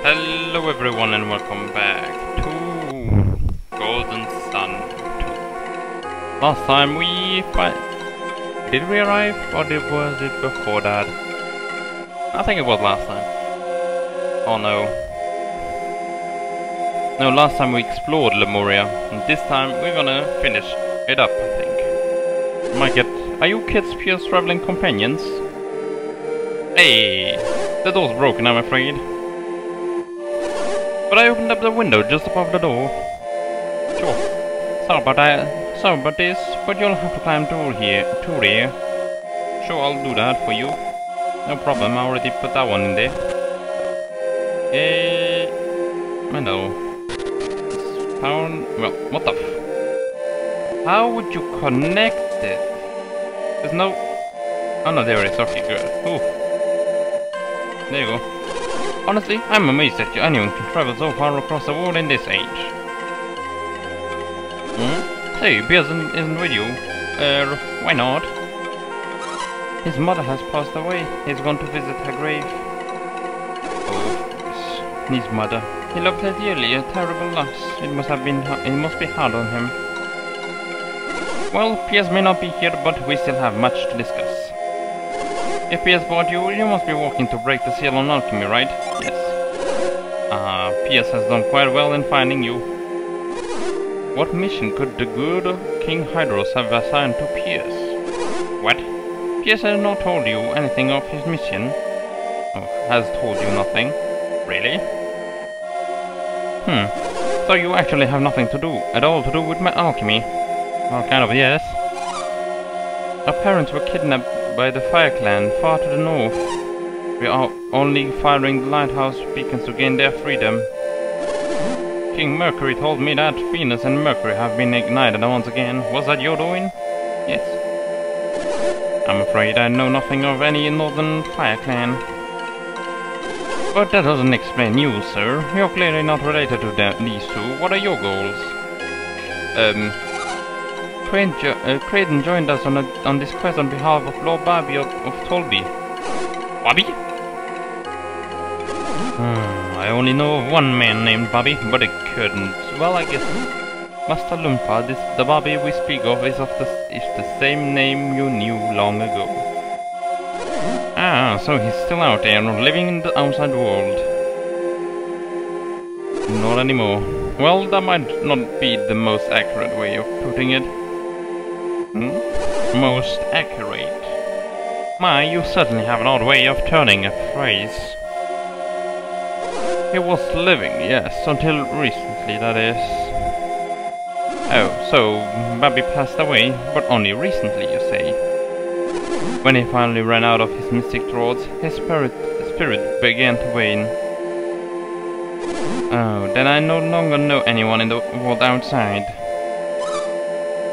Hello everyone and welcome back to Golden Sun 2. Last time did we arrive or was it before that? I think it was last time. Oh no. No, last time we explored Lemuria, and this time we're gonna finish it up, I think. Might get... Are you kids pure traveling companions? Hey! The door's broken, I'm afraid. But I opened up the window just above the door. Sure. Sorry about this, but you'll have to climb through here. Sure, I'll do that for you. No problem, I already put that one in there. No. Found... Well, what the f... How would you connect it? There's no... Oh no, there it is. Okay, good. Ooh. There you go. Honestly, I'm amazed that anyone can travel so far across the world in this age. Hey, Piers isn't with you. Why not? His mother has passed away. He's gone to visit her grave. Oh, his mother. He loved her dearly, a terrible loss. It must be hard on him. Well, Piers may not be here, but we still have much to discuss. If Piers brought you, you must be working to break the seal on alchemy, right? Yes. Piers has done quite well in finding you. What mission could the good King Hydros have assigned to Piers? What? Piers has not told you anything of his mission? Oh, has told you nothing? Really? So you actually have nothing at all to do with my alchemy? Well, kind of, yes. Our parents were kidnapped by the Fire Clan far to the north. We are only firing the lighthouse beacons to gain their freedom. King Mercury told me that Venus and Mercury have been ignited once again. Was that your doing? Yes. I'm afraid I know nothing of any Northern Fire Clan. But that doesn't explain you, sir. You're clearly not related to these two. What are your goals? Creighton joined us on this quest on behalf of Lord Bobby of Tolby. Bobby? I only know of one man named Bobby, but it couldn't. Well, I guess Master Lunpa, the Bobby we speak of, is the same name you knew long ago. Ah, so he's still out there, living in the outside world. Not anymore. Well, that might not be the most accurate way of putting it. Most accurate. My, you certainly have an odd way of turning a phrase. He was living, yes, until recently, that is. Oh, so Bobby passed away, but only recently, you say? When he finally ran out of his mystic thoughts, his spirit began to wane. Oh, then I no longer know anyone in the world outside.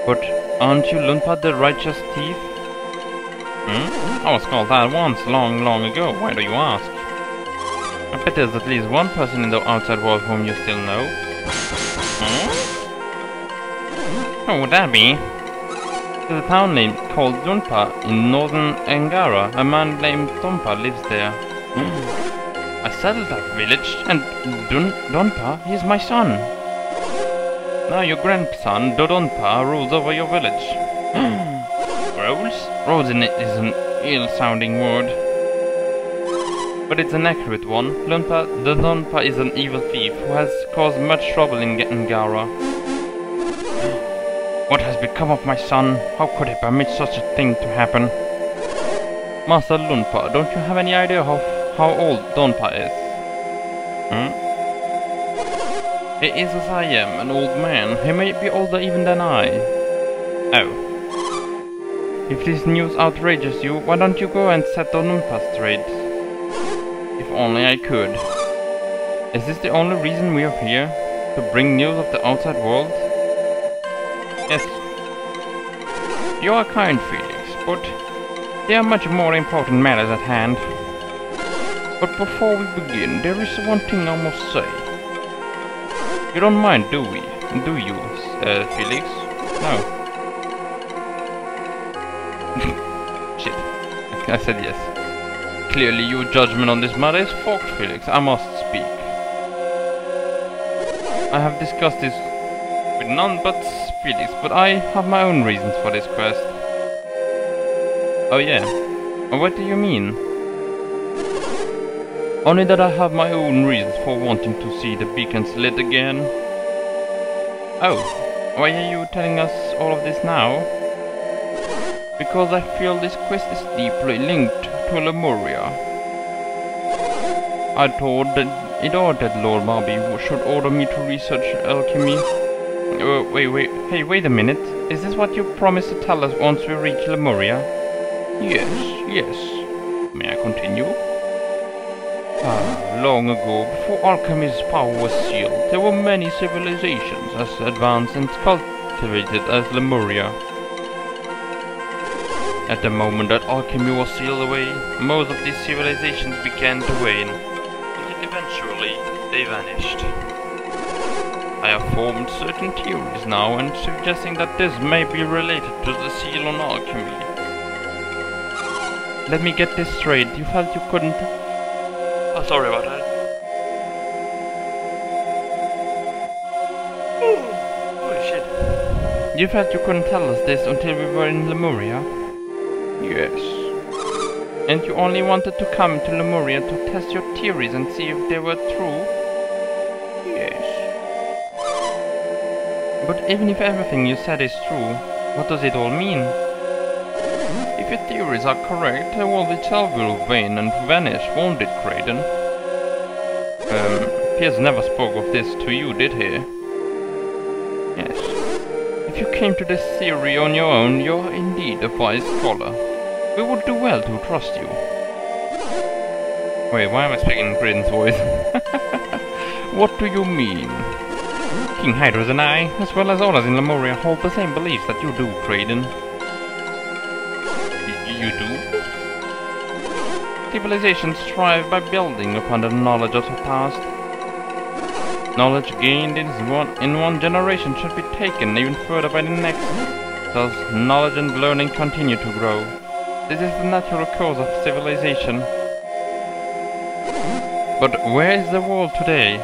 But aren't you Lunpa the Righteous Thief? I was called that once, long ago. Why do you ask? I bet there's at least one person in the outside world whom you still know. Who would that be? There's a town named called Lunpa in northern Angara. A man named Lunpa lives there. I settled that village, and Lunpa, he's my son. Now your grandson, Dodonpa, rules over your village. Rules? Rules is an ill-sounding word. But it's an accurate one. Dodonpa is an evil thief who has caused much trouble in Angara. What has become of my son? How could he permit such a thing to happen? Master Lunpa, don't you have any idea how old Donpa is? He is as I am, an old man. He may be older even than I. Oh. If this news outrages you, why don't you go and set Lunpa straight? If only I could. Is this the only reason we are here? To bring news of the outside world? Yes. You are kind, Felix, but there are much more important matters at hand. But before we begin, there is one thing I must say. You don't mind, do you, Felix? No. Shit. I said yes. Clearly your judgment on this matter is forked, Felix. I must speak. I have discussed this with none but Felix, but I have my own reasons for this quest. Oh yeah? What do you mean? Only that I have my own reasons for wanting to see the beacons lit again. Oh, why are you telling us all of this now? Because I feel this quest is deeply linked to Lemuria. I told Eduard that Lord Barbie should order me to research alchemy. Wait a minute. Is this what you promised to tell us once we reach Lemuria? Yes. May I continue? Long ago, before alchemy's power was sealed, there were many civilizations as advanced and cultivated as Lemuria. At the moment that alchemy was sealed away, most of these civilizations began to wane, and eventually they vanished. I have formed certain theories now and suggesting that this may be related to the seal on alchemy. Let me get this straight, you felt you couldn't... Oh, sorry about that. Holy shit. You felt you couldn't tell us this until we were in Lemuria? Yes. And you only wanted to come to Lemuria to test your theories and see if they were true? Yes. But even if everything you said is true, what does it all mean? If your theories are correct, the world itself will wane and vanish, won't it, Kraden? Piers never spoke of this to you, did he? Yes. If you came to this theory on your own, you are indeed a wise scholar. We would do well to trust you. Wait, why am I speaking in Kraden's voice? What do you mean? King Hydros and I, as well as others in Lemuria, hold the same beliefs that you do, Kraden. You do? Civilizations thrive by building upon the knowledge of the past. Knowledge gained in one generation should be taken even further by the next. Thus, knowledge and learning continue to grow. This is the natural course of civilization. But where is the world today?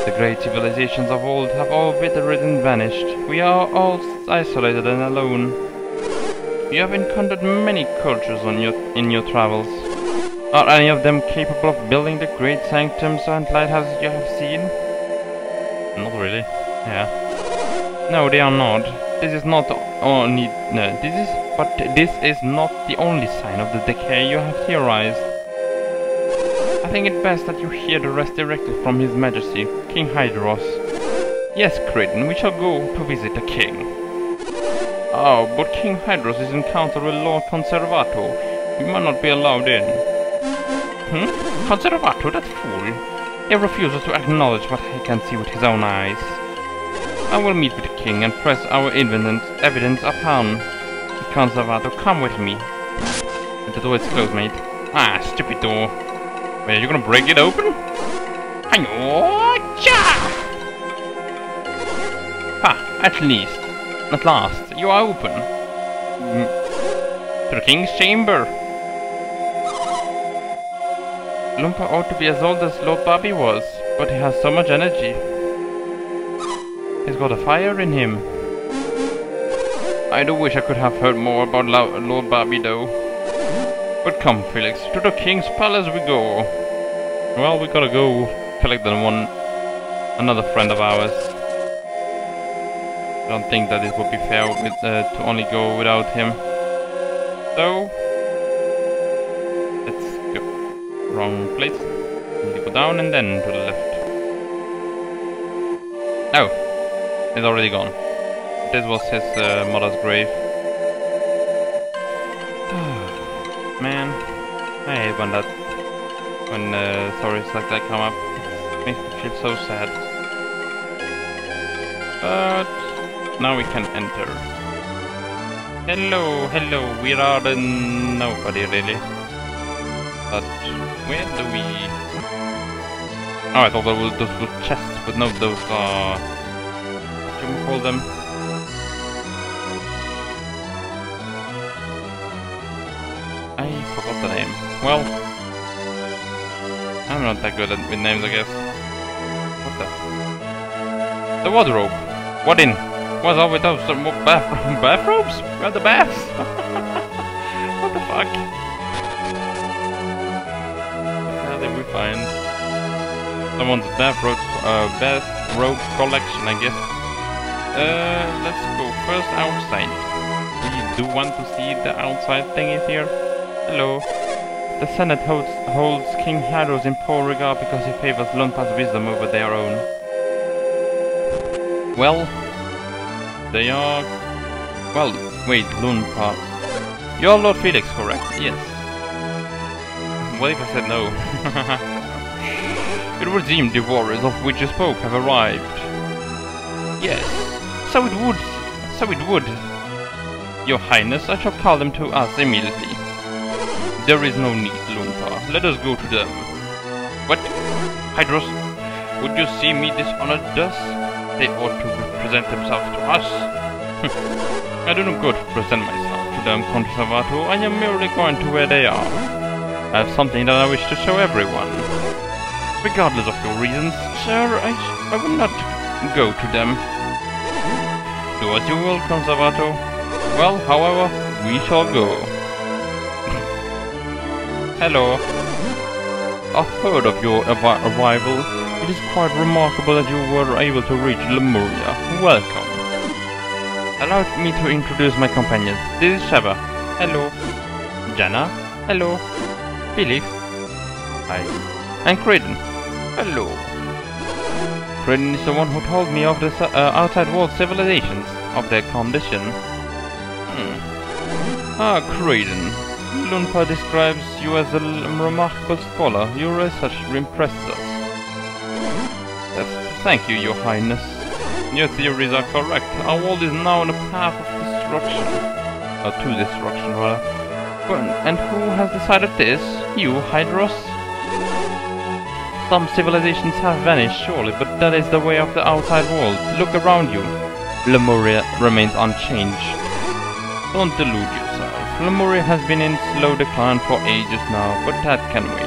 The great civilizations of old have all withered and vanished. We are all isolated and alone. You have encountered many cultures in your travels. Are any of them capable of building the great sanctums and lighthouses you have seen? Not really. Yeah. No, they are not. This is not only... No, this is not the only sign of the decay you have theorized. I think it best that you hear the rest directly from His Majesty, King Hydros. Yes, Kraden, we shall go to visit the king. Oh, but King Hydros is encountered with Lord Conservator. We might not be allowed in. Conservator, that fool. He refuses to acknowledge what he can see with his own eyes. I will meet with the king and press our evidence upon the Conservator. Come with me. The door is closed, mate. Ah, stupid door. Wait, are you gonna break it open? At last, you are open. To the king's chamber. Lunpa ought to be as old as Lord Barbie was, but he has so much energy. He's got a fire in him. I do wish I could have heard more about Lord Barbie though. But come, Felix, to the king's palace we go. Well, we gotta go collect another friend of ours. I don't think that it would be fair to only go without him. So, let's go. Wrong place. You go down and then to the left. Oh, it's already gone. This was his mother's grave. Man, I hate when stories like that come up. It makes me feel so sad. But now we can enter. Hello, we are the nobody really. But where do we... Oh, I thought those were chests, but no, those are... What do you call them? I forgot the name. Well, I'm not that good with names, I guess. What the... The wardrobe. What in? What's up with those bathrobes? Where are the baths? What the fuck? How did we find someone's bathrobe collection, I guess. Let's go first outside. We do want to see the outside thingies here. Hello. The Senate holds King Hydros in poor regard because he favors Lunpa's wisdom over their own. Well, they are... Well, wait, Lunpa. You're Lord Felix, correct? Yes. What if I said no? It would seem the warriors of which you spoke have arrived. Yes, so it would. Your Highness, I shall call them to us immediately. There is no need, Lunpa. Let us go to them. What? Hydros? Would you see me dishonored thus? They ought to present themselves to us. I do not go to present myself to them, Conservator. I am merely going to where they are. I have something that I wish to show everyone. Regardless of your reasons, sir, I will not go to them. Do as you will, Conservator. Well, however, we shall go. Hello. I've heard of your arrival. It is quite remarkable that you were able to reach Lemuria. Welcome. Allow me to introduce my companions. This is Sheva. Hello. Jana. Hello. Felix. Hi. And Kraden. Hello. Kraden is the one who told me of the outside world civilizations, of their condition. Ah, Kraden. Lunpa describes you as a remarkable scholar. Your research impresses us. Thank you, Your Highness. Your theories are correct. Our world is now on a path of destruction. To destruction, rather. And who has decided this? You, Hydros? Some civilizations have vanished, surely, but that is the way of the outside world. Look around you. Lemuria remains unchanged. Don't delude yourself. Lemuria has been in slow decline for ages now, but that can wait.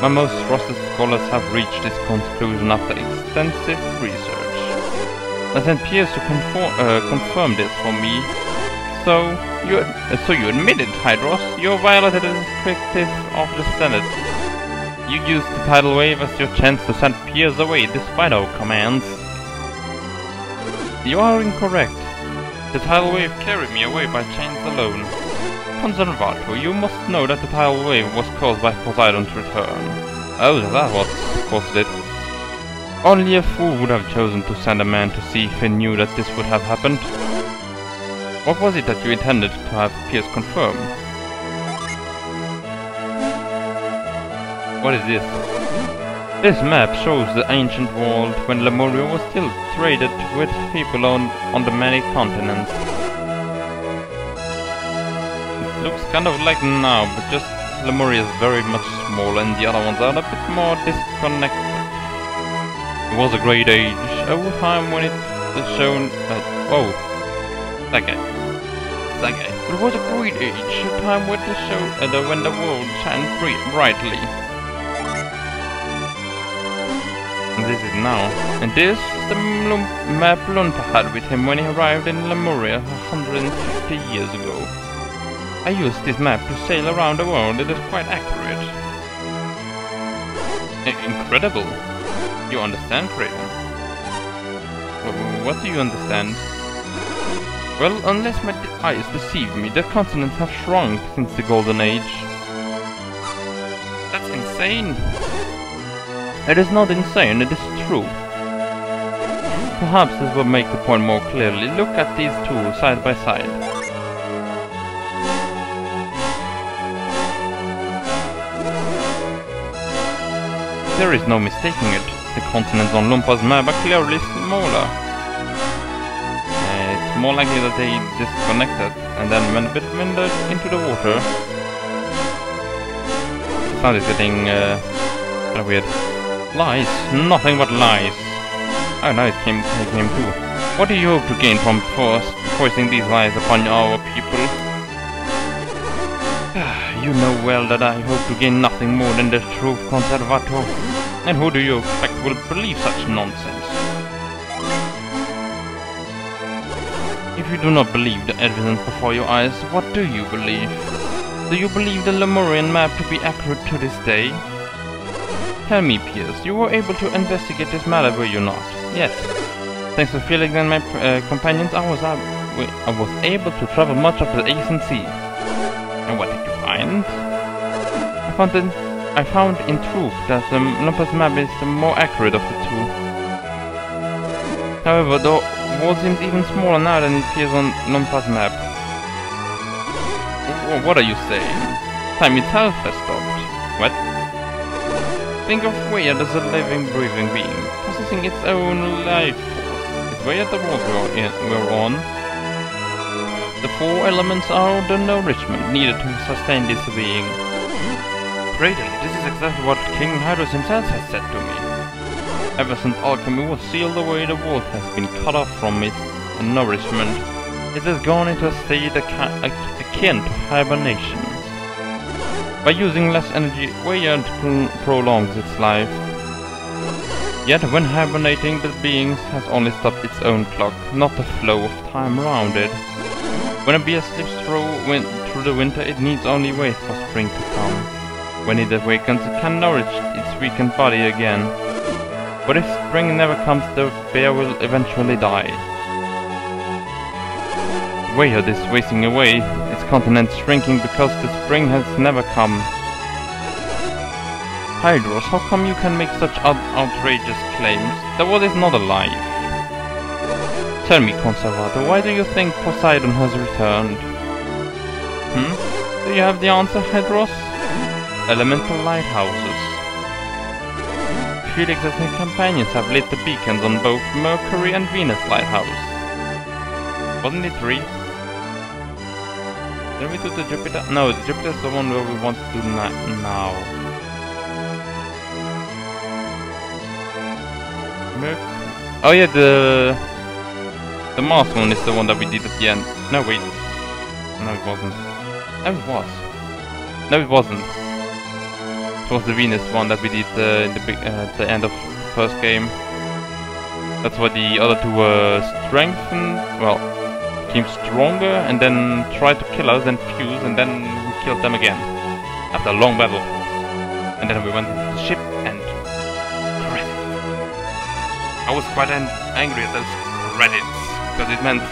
My most trusted scholars have reached this conclusion after extensive research. I sent Piers to confirm this for me. So you admitted, Hydros, you violated the directive of the Senate. You used the tidal wave as your chance to send Piers away despite our commands. You are incorrect. The tidal wave carried me away by chance alone. Conservator, you must know that the tidal wave was caused by Poseidon's return. Oh, that's what caused it. Only a fool would have chosen to send a man to see if he knew that this would have happened. What was it that you intended to have Piers confirm? What is this? This map shows the ancient world when Lemuria was still traded with people on the many continents. It looks kind of like now, but just Lemuria is very much smaller and the other ones are a bit more disconnected. It was a great age, a time when it was shown that guy. It was a great age, a time when when the world shined brightly. And this is now. And this is the map Lunpa had with him when he arrived in Lemuria 150 years ago. I used this map to sail around the world. It is quite accurate. Incredible. You understand, Kraden? What do you understand? Well, unless my eyes deceive me, the continents have shrunk since the Golden Age. That's insane! It is not insane, it is true. Perhaps this will make the point more clearly. Look at these two side by side. There is no mistaking it. The continents on Lumpa's map are clearly smaller. It's more likely that they disconnected and then went a bit into the water. The sound is getting kind of weird. Lies, nothing but lies. Oh, now it came too. What do you hope to gain from forcing these lies upon our people? You know well that I hope to gain nothing more than the truth, Conservator. And who do you expect will believe such nonsense? If you do not believe the evidence before your eyes, what do you believe? Do you believe the Lemurian map to be accurate to this day? Tell me, Pierce, you were able to investigate this matter, were you not? Yes. Thanks to Felix and my companions, I was able to travel much of the Eastern Sea. And what did you find? I found in truth that the Lumpa's map is the more accurate of the two. However, the wall seems even smaller now than it appears on Lumpa's map. What are you saying? Time itself has stopped. What? Think of Weird as a living, breathing being, possessing its own life force. Is Weird the world we're on? The four elements are the nourishment needed to sustain this being. Greatly, this is exactly what King Hydros himself has said to me. Ever since alchemy was sealed away, the world has been cut off from its nourishment. It has gone into a state akin to hibernation. By using less energy, Weird prolongs its life. Yet when hibernating, the being has only stopped its own clock, not the flow of time around it. When a beast slips through the winter, it needs only wait for spring to come. When it awakens, it can nourish its weakened body again. But if spring never comes, the bear will eventually die. Weird is wasting away, its continent shrinking because the spring has never come. Hydros, how come you can make such outrageous claims? The world is not alive. Tell me, Conservator, why do you think Poseidon has returned? Do you have the answer, Hydros? Elemental lighthouses. Felix and his companions have lit the beacons on both Mercury and Venus lighthouse. Wasn't it 3? Then we do the Jupiter? No, the Jupiter is the one where we want to do now. Oh yeah, the Mars one is the one that we did at the end. No, wait. No, it wasn't. No, it was. No, it wasn't. It was the Venus one that we did in the end of the first game. That's why the other two were strengthened, well, became stronger and then tried to kill us, then fused, and then we killed them again. After a long battle. And then we went into the ship and credits. I was quite angry at those credits, because it meant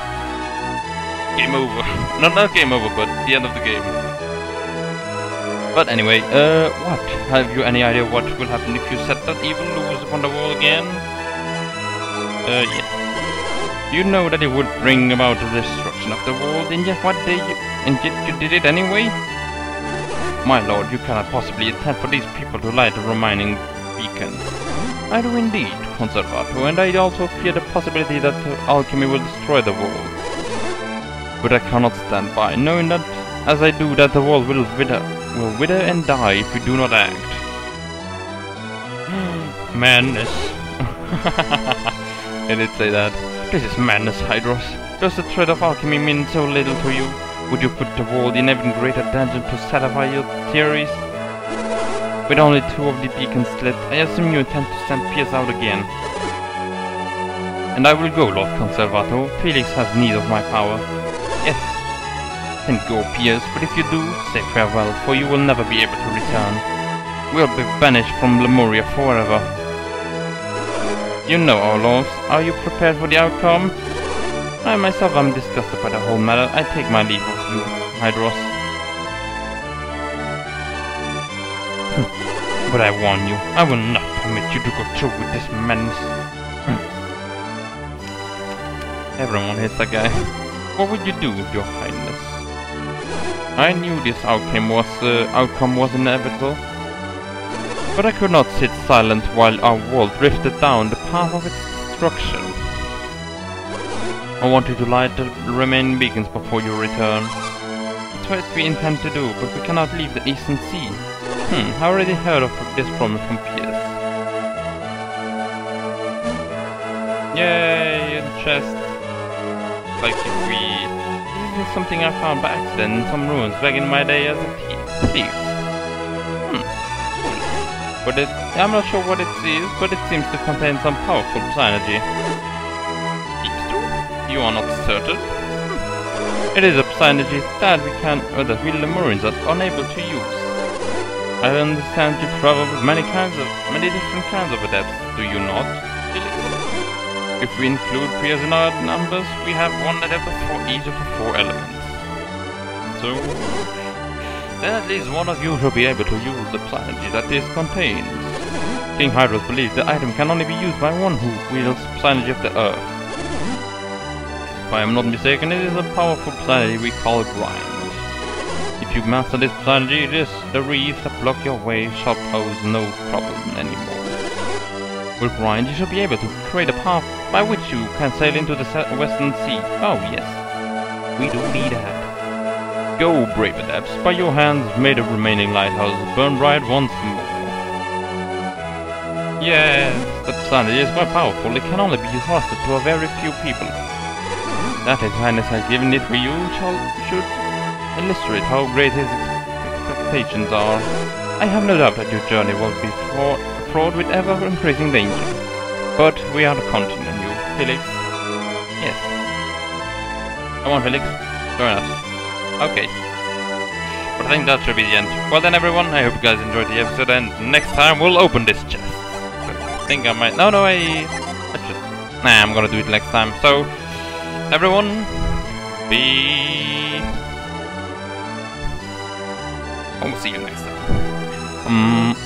game over. Not game over, but the end of the game. But anyway, what? Have you any idea what will happen if you set that evil loose upon the wall again? Yes. You know that it would bring about the destruction of the world, and yet you did it anyway? My lord, you cannot possibly intend for these people to light the remaining beacons. I do indeed, Conservator, and I also fear the possibility that alchemy will destroy the world. But I cannot stand by, knowing that, as I do, that the world will wither and die if we do not act. Madness. I did say that. This is madness, Hydros. Does the thread of alchemy mean so little to you? Would you put the world in even greater danger to satisfy your theories? With only 2 of the beacons lit, I assume you intend to send Pierce out again. And I will go, Lord Conservator. Felix has need of my power. Yes. Then go, Pierce, but if you do, say farewell, for you will never be able to return. We'll be banished from Lemuria forever. You know our laws. Are you prepared for the outcome? I myself am disgusted by the whole matter. I take my leave of you, Hydros. But I warn you, I will not permit you to go through with this madness. Everyone hates that guy. What would you do, Your Highness? I knew this outcome was inevitable. But I could not sit silent while our world drifted down the path of its destruction. I want you to light the remaining beacons before you return. It's what we intend to do, but we cannot leave the Eastern Sea. I already heard of this promise from Pierce. Yay, a chest. Like if we... This is something I found by accident in some ruins back in my day as a thief. But I'm not sure what it is, but it seems to contain some powerful energy. You are not certain? It is a psynergy that we Lemurians are unable to use. I understand you travel with many different kinds of adepts, do you not? If we include peers in our numbers, we have one adept for each of the 4 elements. So, then at least one of you should be able to use the psynergy that this contains. King Hydros believes the item can only be used by one who wields psynergy of the earth. If I am not mistaken, it is a powerful psynergy we call Grind. If you master this psynergy, the reefs that block your way shall pose no problem anymore. With Grind, you should be able to create a path by which you can sail into the Western Sea. Oh yes, we do need that. Go, brave adepts, by your hands may the remaining lighthouse burn bright once more. Yes, the psynergy is quite powerful. It can only be trusted to a very few people. That His Highness has given it for you should illustrate how great his expectations are. I have no doubt that your journey will be fraught with ever-increasing danger. But we are counting on you, Felix. Yes. Come on, Felix. Join us. Okay. But I think that should be the end. Well then, everyone, I hope you guys enjoyed the episode, and next time we'll open this chest. I think I might... No, I should... Nah, I'm gonna do it next time. So, everyone, I'll see you next time.